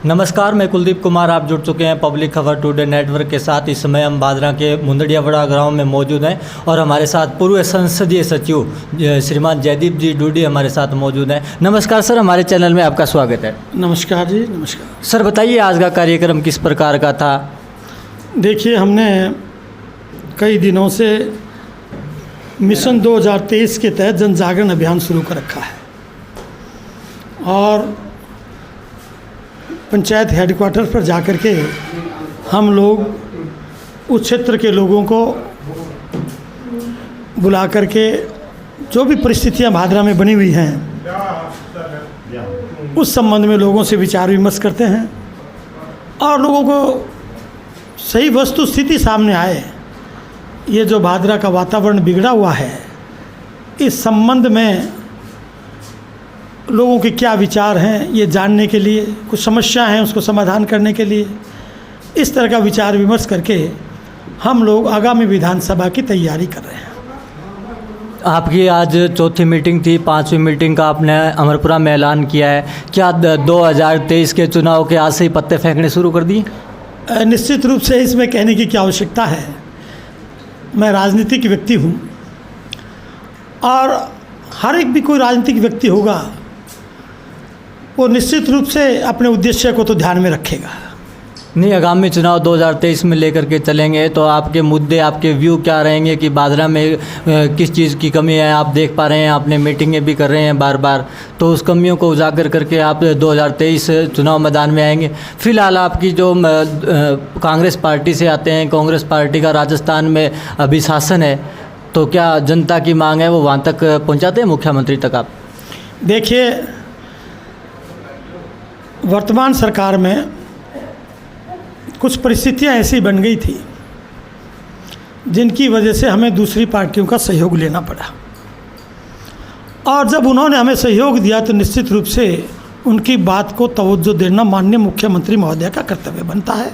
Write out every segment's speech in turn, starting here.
नमस्कार, मैं कुलदीप कुमार। आप जुड़ चुके हैं पब्लिक खबर टुडे नेटवर्क के साथ। इस समय हम भादरा के मुंदड़ियावड़ा ग्राउंड में मौजूद हैं और हमारे साथ पूर्व संसदीय सचिव श्रीमान जयदीप जी डूडी हमारे साथ मौजूद हैं। नमस्कार सर, हमारे चैनल में आपका स्वागत है। नमस्कार जी, नमस्कार। सर बताइए, आज का कार्यक्रम किस प्रकार का था? देखिए, हमने कई दिनों से मिशन 2023 के तहत जन जागरण अभियान शुरू कर रखा है और पंचायत हेडक्वार्टर पर जाकर के हम लोग उस क्षेत्र के लोगों को बुला करके जो भी परिस्थितियां भादरा में बनी हुई हैं उस संबंध में लोगों से विचार विमर्श करते हैं और लोगों को सही वस्तु स्थिति सामने आए। ये जो भादरा का वातावरण बिगड़ा हुआ है, इस संबंध में लोगों के क्या विचार हैं ये जानने के लिए, कुछ समस्या हैं उसको समाधान करने के लिए इस तरह का विचार विमर्श करके हम लोग आगामी विधानसभा की तैयारी कर रहे हैं। आपकी आज चौथी मीटिंग थी, 5वीं मीटिंग का आपने अमरपुरा में ऐलान किया है। क्या 2023 के चुनाव के आज से ही पत्ते फेंकने शुरू कर दिए? निश्चित रूप से इसमें कहने की क्या आवश्यकता है। मैं राजनीतिक व्यक्ति हूँ और हर एक भी कोई राजनीतिक व्यक्ति होगा वो निश्चित रूप से अपने उद्देश्य को तो ध्यान में रखेगा। नहीं, आगामी चुनाव 2023 में लेकर के चलेंगे तो आपके मुद्दे, आपके व्यू क्या रहेंगे कि भादरा में किस चीज़ की कमी है? आप देख पा रहे हैं, आपने मीटिंगें भी कर रहे हैं बार बार, तो उस कमियों को उजागर करके आप 2023 चुनाव मैदान में आएंगे। फिलहाल आपकी जो कांग्रेस पार्टी से आते हैं, कांग्रेस पार्टी का राजस्थान में अभी शासन है, तो क्या जनता की मांग है वो वहाँ तक पहुँचाते हैं, मुख्यमंत्री तक आप? देखिए, वर्तमान सरकार में कुछ परिस्थितियां ऐसी बन गई थी जिनकी वजह से हमें दूसरी पार्टियों का सहयोग लेना पड़ा और जब उन्होंने हमें सहयोग दिया तो निश्चित रूप से उनकी बात को तवज्जो देना माननीय मुख्यमंत्री महोदय का कर्तव्य बनता है।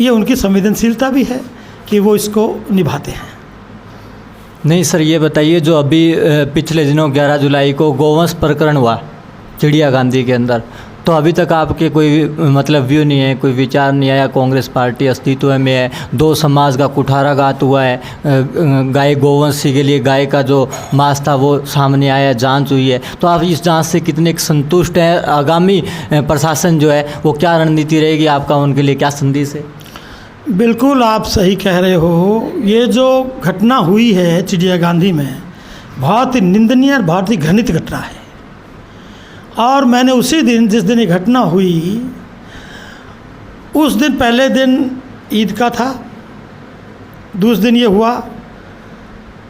ये उनकी संवेदनशीलता भी है कि वो इसको निभाते हैं। नहीं सर, ये बताइए, जो अभी पिछले दिनों 11 जुलाई को गोवंश प्रकरण हुआ चिड़िया गांधी के अंदर, तो अभी तक आपके कोई मतलब व्यू नहीं है, कोई विचार नहीं आया? कांग्रेस पार्टी अस्तित्व में है, 2 समाज का कुठाराघात हुआ है, गाय गोवंशी के लिए गाय का जो मांस था वो सामने आया, जांच हुई है, तो आप इस जांच से कितने संतुष्ट हैं? आगामी प्रशासन जो है वो क्या रणनीति रहेगी आपका, उनके लिए क्या संदेश है? बिल्कुल आप सही कह रहे हो। ये जो घटना हुई है चिड़िया गांधी में बहुत ही निंदनीय और बहुत ही घृणित घटना है और मैंने उसी दिन, जिस दिन ये घटना हुई, उस दिन पहले दिन ईद का था, दूसरे दिन ये हुआ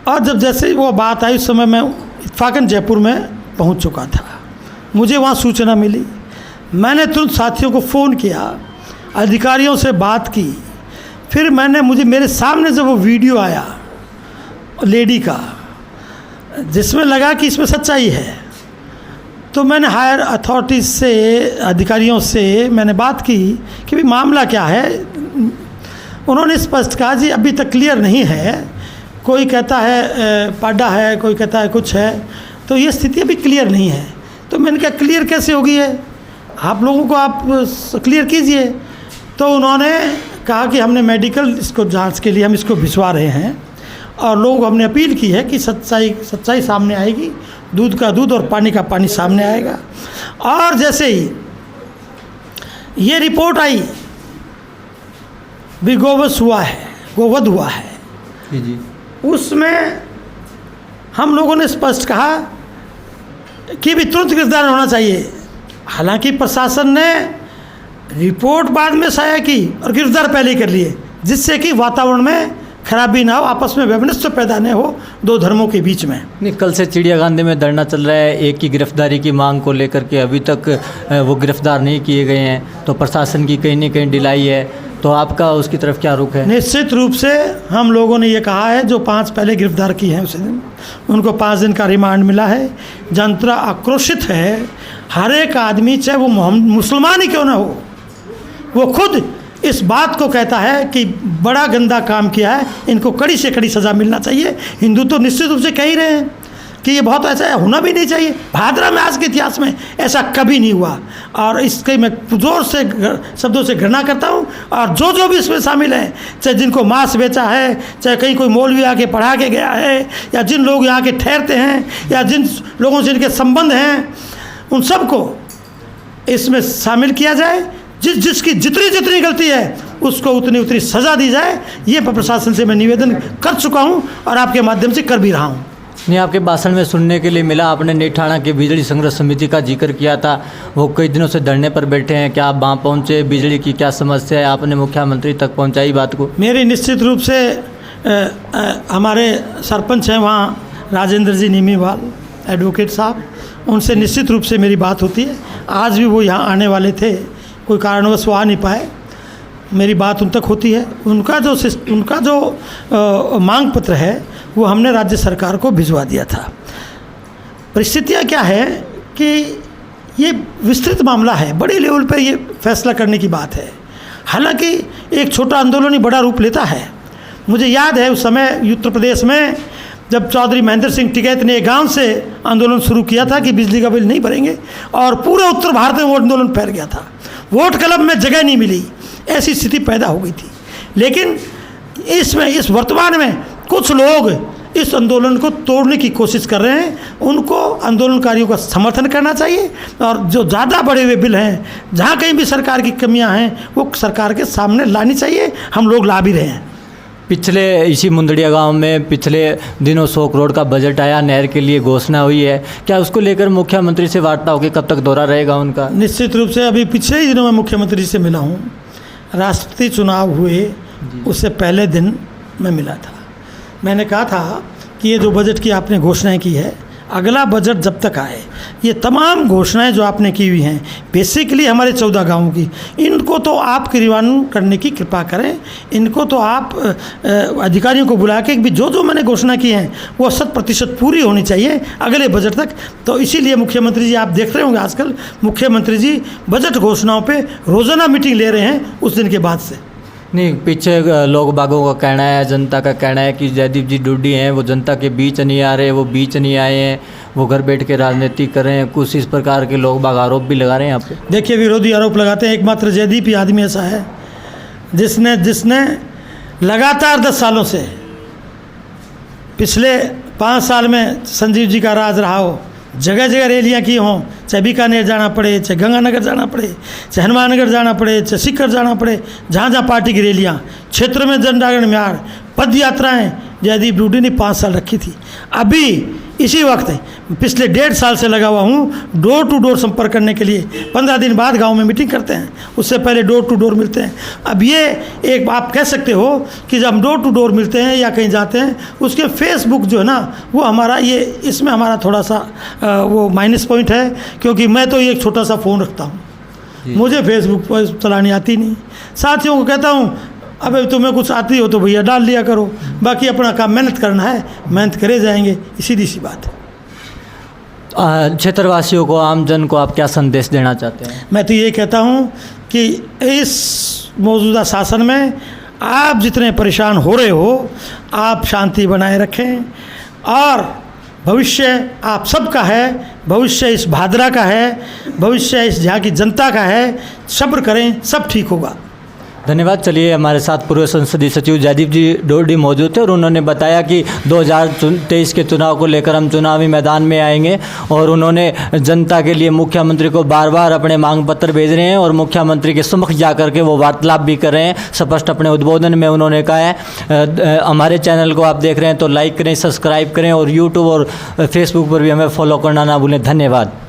और जब जैसे वो बात आई उस समय मैं इत्फाकन जयपुर में पहुंच चुका था। मुझे वहाँ सूचना मिली, मैंने तुरंत साथियों को फ़ोन किया, अधिकारियों से बात की, फिर मुझे मेरे सामने जब वो वीडियो आया लेडी का जिसमें लगा कि इसमें सच्चाई है, तो मैंने हायर अथॉरिटीज़ से, अधिकारियों से मैंने बात की कि भाई मामला क्या है। उन्होंने स्पष्ट कहा जी अभी तक क्लियर नहीं है, कोई कहता है पाडा है, कोई कहता है कुछ है, तो ये स्थिति अभी क्लियर नहीं है। तो मैंने कहा क्लियर कैसे होगी है, आप लोगों को आप क्लियर कीजिए। तो उन्होंने कहा कि हमने मेडिकल इसको जांच के लिए हम इसको भिजवा रहे हैं और लोगों को हमने अपील की है कि सच्चाई सामने आएगी, दूध का दूध और पानी का पानी सामने आएगा। और जैसे ही ये रिपोर्ट आई भी गोवध हुआ है जी, उसमें हम लोगों ने स्पष्ट कहा कि भी तुरंत गिरफ्तार होना चाहिए। हालांकि प्रशासन ने रिपोर्ट बाद में साया की और गिरफ्तार पहले ही कर लिए, जिससे कि वातावरण में खराबी ना हो, आपस में वैमनस्य पैदा न हो दो धर्मों के बीच में। नहीं, कल से चिड़िया गांधी में धरना चल रहा है एक की गिरफ्तारी की मांग को लेकर के, अभी तक वो गिरफ्तार नहीं किए गए हैं, तो प्रशासन की कहीं न कहीं ढिलाई है, तो आपका उसकी तरफ क्या रुख है? निश्चित रूप से हम लोगों ने ये कहा है, जो 5 पहले गिरफ्तार किए हैं उसी दिन उनको 5 दिन का रिमांड मिला है। जनता आक्रोशित है, हर एक आदमी चाहे वो मुसलमान ही क्यों ना हो, वो खुद इस बात को कहता है कि बड़ा गंदा काम किया है, इनको कड़ी से कड़ी सज़ा मिलना चाहिए। हिंदू तो निश्चित रूप से कह ही रहे हैं, कि ये बहुत ऐसा होना भी नहीं चाहिए। भादरा में आज के इतिहास में ऐसा कभी नहीं हुआ, और इसके मैं ज़ोर से शब्दों से घृणा करता हूँ। और जो भी इसमें शामिल हैं, चाहे जिनको मांस बेचा है, चाहे कहीं कोई मौलवी आके पढ़ा के गया है, या जिन लोग यहाँ के ठहरते हैं, या जिन लोगों से इनके संबंध हैं, उन सबको इसमें शामिल किया जाए। जिसकी जितनी गलती है उसको उतनी सज़ा दी जाए। ये प्रशासन से मैं निवेदन कर चुका हूँ और आपके माध्यम से कर भी रहा हूँ। नहीं, आपके भाषण में सुनने के लिए मिला, आपने नेठाणा के बिजली संग्रह समिति का जिक्र किया था। वो कई दिनों से धरने पर बैठे हैं, क्या आप वहाँ पहुँचे? बिजली की क्या समस्या है, आपने मुख्यमंत्री तक पहुँचाई बात को? मेरी निश्चित रूप से हमारे सरपंच हैं वहाँ, राजेंद्र जी नीमीवाल एडवोकेट साहब, उनसे निश्चित रूप से मेरी बात होती है। आज भी वो यहाँ आने वाले थे, कोई कारणवश वो आ नहीं पाए, मेरी बात उन तक होती है। उनका जो मांग पत्र है वो हमने राज्य सरकार को भिजवा दिया था। परिस्थितियाँ क्या है कि ये विस्तृत मामला है, बड़े लेवल पर ये फैसला करने की बात है। हालांकि एक छोटा आंदोलन ही बड़ा रूप लेता है। मुझे याद है उस समय उत्तर प्रदेश में जब चौधरी महेंद्र सिंह टिकैत ने गांव से आंदोलन शुरू किया था कि बिजली का बिल नहीं भरेंगे, और पूरे उत्तर भारत में वो आंदोलन फैल गया था। वोट क्लब में जगह नहीं मिली, ऐसी स्थिति पैदा हो गई थी। लेकिन इस वर्तमान में कुछ लोग इस आंदोलन को तोड़ने की कोशिश कर रहे हैं। उनको आंदोलनकारियों का समर्थन करना चाहिए, और जो ज़्यादा बड़े हुए बिल हैं, जहाँ कहीं भी सरकार की कमियां हैं, वो सरकार के सामने लानी चाहिए। हम लोग ला भी रहे हैं। पिछले इसी मुंदड़िया गांव में पिछले दिनों 100 करोड़ का बजट आया, नहर के लिए घोषणा हुई है। क्या उसको लेकर मुख्यमंत्री से वार्ता होगी? कब तक दौरा रहेगा उनका? निश्चित रूप से अभी पिछले ही दिनों में मुख्यमंत्री से मिला हूँ। राष्ट्रपति चुनाव हुए उससे पहले दिन मैं मिला था। मैंने कहा था कि ये जो बजट की आपने घोषणाएं की है, अगला बजट जब तक आए, ये तमाम घोषणाएं जो आपने की हुई हैं बेसिकली हमारे 14 गाँवों की, इनको तो आप क्रियान्वयन करने की कृपा करें। इनको तो आप अधिकारियों को बुला के भी जो मैंने घोषणा की हैं वो 100% पूरी होनी चाहिए अगले बजट तक। तो इसीलिए मुख्यमंत्री जी, आप देख रहे होंगे आजकल मुख्यमंत्री जी बजट घोषणाओं पर रोज़ाना मीटिंग ले रहे हैं उस दिन के बाद से। नहीं, पीछे लोग बागों का कहना है, जनता का कहना है कि जयदीप जी डूडी हैं, वो जनता के बीच नहीं आ रहे, वो बीच नहीं आए हैं, वो घर बैठ के राजनीति कर रहे हैं। कुछ इस प्रकार के लोग बाग आरोप भी लगा रहे हैं यहाँ पे। देखिए, विरोधी आरोप लगाते हैं। एकमात्र जयदीप ही आदमी ऐसा है जिसने लगातार 10 सालों से, पिछले 5 साल में संजीव जी का राज रहा हो, जगह जगह रैलियाँ की हों, चाहे बीकानेर जाना पड़े, चाहे गंगानगर जाना पड़े, चाहे हनुमानगढ़ जाना पड़े, चाहे सीकर जाना पड़े, जहाँ जहाँ पार्टी की रैलियाँ, क्षेत्र में जन जागरण म्यार, पद यात्राएँ जयदीप डूडी ने 5 साल रखी थी। अभी इसी वक्त पिछले 1.5 साल से लगा हुआ हूँ डोर टू डोर संपर्क करने के लिए। 15 दिन बाद गांव में मीटिंग करते हैं, उससे पहले डोर टू डोर मिलते हैं। अब ये एक आप कह सकते हो कि जब हम डोर टू डोर मिलते हैं या कहीं जाते हैं, उसके फेसबुक जो है ना, वो हमारा ये इसमें हमारा थोड़ा सा वो माइनस पॉइंट है, क्योंकि मैं तो एक छोटा सा फ़ोन रखता हूँ, मुझे फेसबुक पर चलानी आती नहीं। साथियों को कहता हूँ, अबे तुम्हें कुछ आती हो तो भैया डाल लिया करो, बाकी अपना काम मेहनत करना है, मेहनत करे जाएंगे, सीधी सी बात है। क्षेत्रवासियों को, आम जन को आप क्या संदेश देना चाहते हैं? मैं तो ये कहता हूँ कि इस मौजूदा शासन में आप जितने परेशान हो रहे हो, आप शांति बनाए रखें, और भविष्य आप सबका है, भविष्य इस भादरा का है, भविष्य इस यहाँ की जनता का है। सब्र करें, सब ठीक होगा। धन्यवाद। चलिए, हमारे साथ पूर्व संसदीय सचिव जयदीप जी डोडी मौजूद थे, और उन्होंने बताया कि 2023 के चुनाव को लेकर हम चुनावी मैदान में आएंगे, और उन्होंने जनता के लिए मुख्यमंत्री को बार बार अपने मांग पत्र भेज रहे हैं, और मुख्यमंत्री के समक्ष जाकर के वो वार्तालाप भी कर रहे हैं। स्पष्ट अपने उद्बोधन में उन्होंने कहा है। हमारे चैनल को आप देख रहे हैं तो लाइक करें, सब्सक्राइब करें, और यूट्यूब और फेसबुक पर भी हमें फॉलो करना ना भूलें। धन्यवाद।